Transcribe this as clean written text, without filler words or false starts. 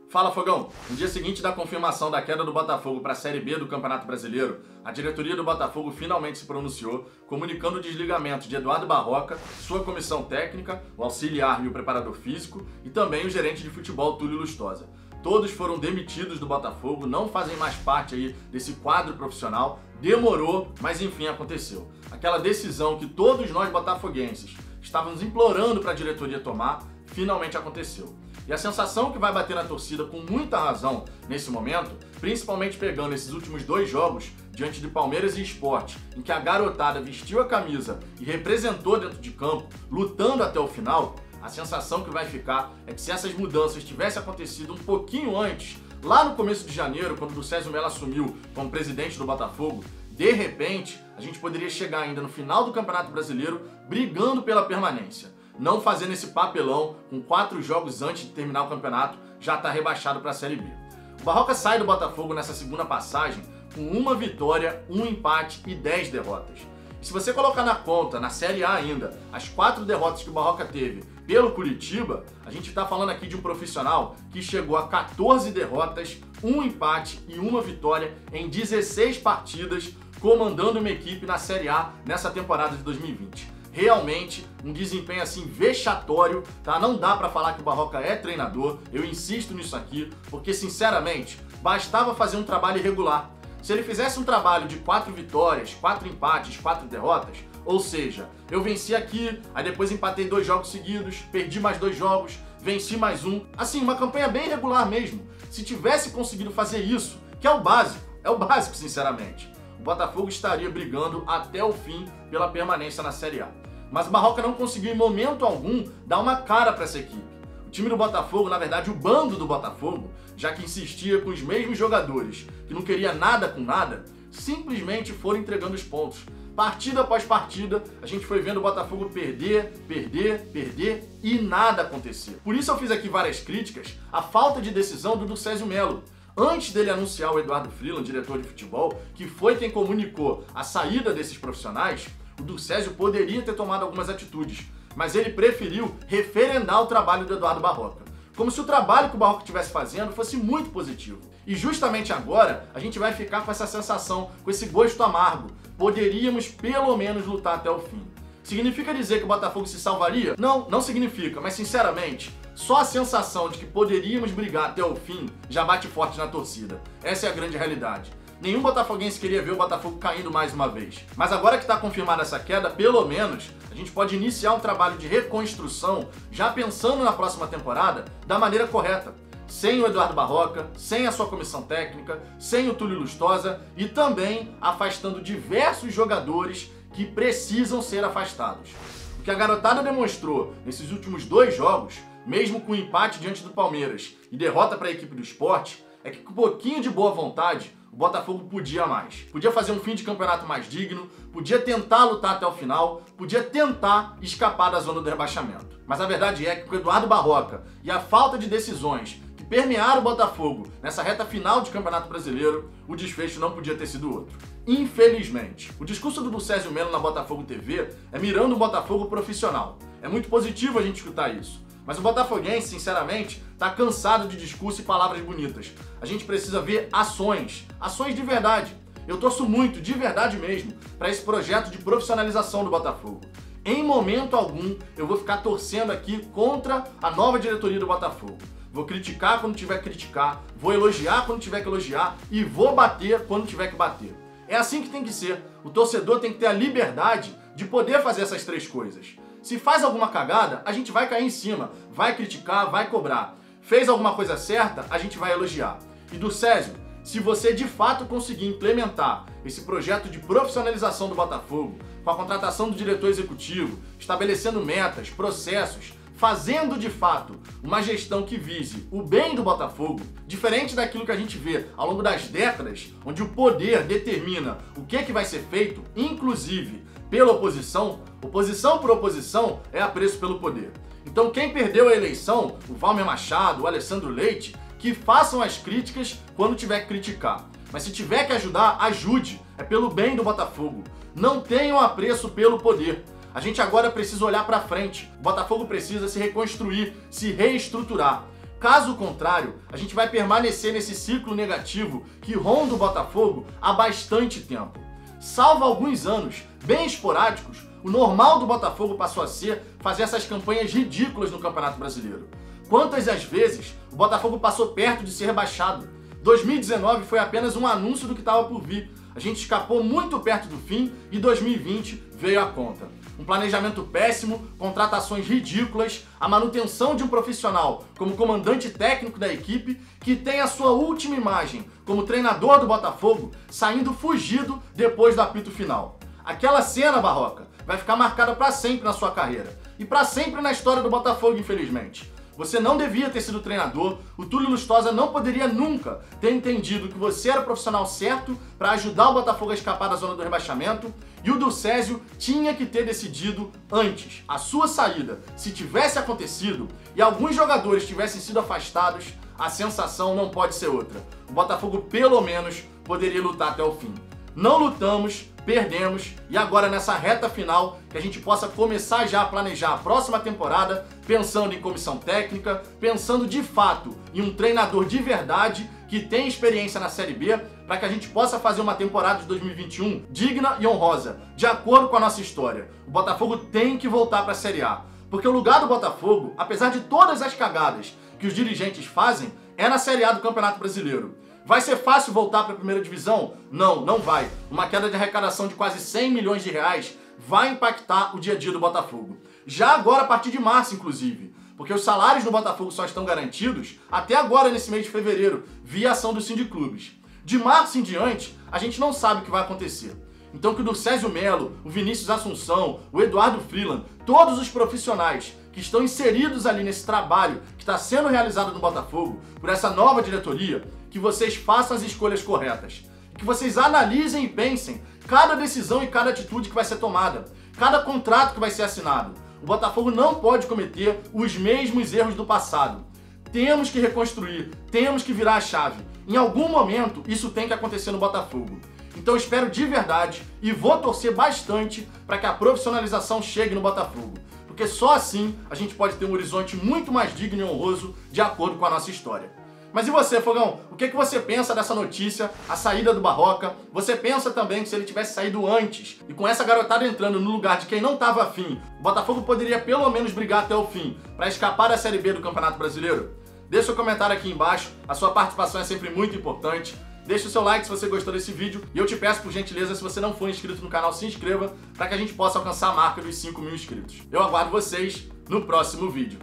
Fala, Fogão! No dia seguinte da confirmação da queda do Botafogo para a Série B do Campeonato Brasileiro, a diretoria do Botafogo finalmente se pronunciou, comunicando o desligamento de Eduardo Barroca, sua comissão técnica, o auxiliar e o preparador físico, e também o gerente de futebol, Túlio Lustosa. Todos foram demitidos do Botafogo, não fazem mais parte aí desse quadro profissional. Demorou, mas enfim aconteceu. Aquela decisão que todos nós botafoguenses estávamos implorando para a diretoria tomar, finalmente aconteceu. E a sensação que vai bater na torcida com muita razão nesse momento, principalmente pegando esses últimos dois jogos diante de Palmeiras e Sport, em que a garotada vestiu a camisa e representou dentro de campo, lutando até o final, a sensação que vai ficar é que se essas mudanças tivessem acontecido um pouquinho antes, lá no começo de janeiro, quando o Durcésio Mello assumiu como presidente do Botafogo, de repente, a gente poderia chegar ainda no final do Campeonato Brasileiro brigando pela permanência. Não fazendo esse papelão com 4 jogos antes de terminar o campeonato, já está rebaixado para a Série B. O Barroca sai do Botafogo nessa segunda passagem com 1 vitória, 1 empate e 10 derrotas. E se você colocar na conta, na Série A ainda, as 4 derrotas que o Barroca teve pelo Curitiba, a gente está falando aqui de um profissional que chegou a 14 derrotas, 1 empate e 1 vitória em 16 partidas, comandando uma equipe na Série A nessa temporada de 2020. Realmente um desempenho assim vexatório, tá? Não dá pra falar que o Barroca é treinador, eu insisto nisso aqui, porque sinceramente, bastava fazer um trabalho irregular. Se ele fizesse um trabalho de 4 vitórias, 4 empates, 4 derrotas, ou seja, eu venci aqui, aí depois empatei 2 jogos seguidos, perdi mais 2 jogos, venci mais 1, assim, uma campanha bem regular mesmo. Se tivesse conseguido fazer isso, que é o básico sinceramente, o Botafogo estaria brigando até o fim pela permanência na Série A. Mas o Barroca não conseguiu em momento algum dar uma cara para essa equipe. O time do Botafogo, na verdade o bando do Botafogo, já que insistia com os mesmos jogadores, que não queria nada com nada, simplesmente foram entregando os pontos. Partida após partida, a gente foi vendo o Botafogo perder e nada acontecer. Por isso eu fiz aqui várias críticas à falta de decisão do Durcésio Mello. Antes dele anunciar o Eduardo Freeland, diretor de futebol, que foi quem comunicou a saída desses profissionais, o Durcésio poderia ter tomado algumas atitudes, mas ele preferiu referendar o trabalho do Eduardo Barroca. Como se o trabalho que o Barroca estivesse fazendo fosse muito positivo. E justamente agora, a gente vai ficar com essa sensação, com esse gosto amargo. Poderíamos pelo menos lutar até o fim. Significa dizer que o Botafogo se salvaria? Não, não significa, mas sinceramente, só a sensação de que poderíamos brigar até o fim já bate forte na torcida. Essa é a grande realidade. Nenhum botafoguense queria ver o Botafogo caindo mais uma vez. Mas agora que está confirmada essa queda, pelo menos, a gente pode iniciar um trabalho de reconstrução, já pensando na próxima temporada, da maneira correta. Sem o Eduardo Barroca, sem a sua comissão técnica, sem o Túlio Lustosa e também afastando diversos jogadores que precisam ser afastados. O que a garotada demonstrou nesses últimos 2 jogos, mesmo com empate diante do Palmeiras e derrota para a equipe do Sport, é que com um pouquinho de boa vontade, o Botafogo podia mais. Podia fazer um fim de campeonato mais digno, podia tentar lutar até o final, podia tentar escapar da zona do rebaixamento. Mas a verdade é que com o Eduardo Barroca e a falta de decisões que permearam o Botafogo nessa reta final de Campeonato Brasileiro, o desfecho não podia ter sido outro. Infelizmente, o discurso do Durcésio Mello na Botafogo TV é mirando o Botafogo profissional. É muito positivo a gente escutar isso. Mas o botafoguense, sinceramente, está cansado de discurso e palavras bonitas. A gente precisa ver ações de verdade. Eu torço muito, de verdade mesmo, para esse projeto de profissionalização do Botafogo. Em momento algum, eu vou ficar torcendo aqui contra a nova diretoria do Botafogo. Vou criticar quando tiver que criticar, vou elogiar quando tiver que elogiar e vou bater quando tiver que bater. É assim que tem que ser. O torcedor tem que ter a liberdade de poder fazer essas 3 coisas. Se faz alguma cagada, a gente vai cair em cima, vai criticar, vai cobrar. Fez alguma coisa certa, a gente vai elogiar. E Durcésio, se você de fato conseguir implementar esse projeto de profissionalização do Botafogo, com a contratação do diretor executivo, estabelecendo metas, processos, fazendo de fato uma gestão que vise o bem do Botafogo, diferente daquilo que a gente vê ao longo das décadas, onde o poder determina o que vai ser feito, inclusive pela oposição por oposição é apreço pelo poder. Então quem perdeu a eleição, o Valmer Machado, o Alessandro Leite, que façam as críticas quando tiver que criticar. Mas se tiver que ajudar, ajude. É pelo bem do Botafogo. Não tenham apreço pelo poder. A gente agora precisa olhar para frente. O Botafogo precisa se reconstruir, se reestruturar. Caso contrário, a gente vai permanecer nesse ciclo negativo que ronda o Botafogo há bastante tempo. Salvo alguns anos, bem esporádicos, o normal do Botafogo passou a ser fazer essas campanhas ridículas no Campeonato Brasileiro. Quantas as vezes o Botafogo passou perto de ser rebaixado? 2019 foi apenas um anúncio do que estava por vir. A gente escapou muito perto do fim e 2020 veio à conta. Um planejamento péssimo, contratações ridículas, a manutenção de um profissional como comandante técnico da equipe que tem a sua última imagem como treinador do Botafogo saindo fugido depois do apito final. Aquela cena, Barroca, vai ficar marcada para sempre na sua carreira e para sempre na história do Botafogo, infelizmente. Você não devia ter sido treinador, o Túlio Lustosa não poderia nunca ter entendido que você era o profissional certo para ajudar o Botafogo a escapar da zona do rebaixamento, e o Ducésio tinha que ter decidido antes a sua saída. Se tivesse acontecido e alguns jogadores tivessem sido afastados, a sensação não pode ser outra. O Botafogo pelo menos poderia lutar até o fim. Não lutamos, perdemos, e agora nessa reta final que a gente possa começar já a planejar a próxima temporada, pensando em comissão técnica, pensando de fato em um treinador de verdade que tem experiência na Série B, para que a gente possa fazer uma temporada de 2021 digna e honrosa, de acordo com a nossa história. O Botafogo tem que voltar para a Série A, porque o lugar do Botafogo, apesar de todas as cagadas que os dirigentes fazem, é na Série A do Campeonato Brasileiro. Vai ser fácil voltar para a primeira divisão? Não, não vai. Uma queda de arrecadação de quase 100 milhões de reais vai impactar o dia a dia do Botafogo. Já agora, a partir de março, inclusive. Porque os salários do Botafogo só estão garantidos até agora, nesse mês de fevereiro, via ação dos sindiclubes. De março em diante, a gente não sabe o que vai acontecer. Então que o Durcésio Melo, o Vinícius Assunção, o Eduardo Freeland, todos os profissionais que estão inseridos ali nesse trabalho que está sendo realizado no Botafogo, por essa nova diretoria, que vocês façam as escolhas corretas. Que vocês analisem e pensem cada decisão e cada atitude que vai ser tomada, cada contrato que vai ser assinado. O Botafogo não pode cometer os mesmos erros do passado. Temos que reconstruir, temos que virar a chave. Em algum momento, isso tem que acontecer no Botafogo. Então eu espero de verdade e vou torcer bastante para que a profissionalização chegue no Botafogo. Porque só assim a gente pode ter um horizonte muito mais digno e honroso de acordo com a nossa história. Mas e você, Fogão? O que você pensa dessa notícia, a saída do Barroca? Você pensa também que se ele tivesse saído antes e com essa garotada entrando no lugar de quem não estava afim, o Botafogo poderia pelo menos brigar até o fim para escapar da Série B do Campeonato Brasileiro? Deixa seu comentário aqui embaixo, a sua participação é sempre muito importante. Deixa o seu like se você gostou desse vídeo e eu te peço por gentileza, se você não for inscrito no canal, se inscreva para que a gente possa alcançar a marca dos 5 mil inscritos. Eu aguardo vocês no próximo vídeo.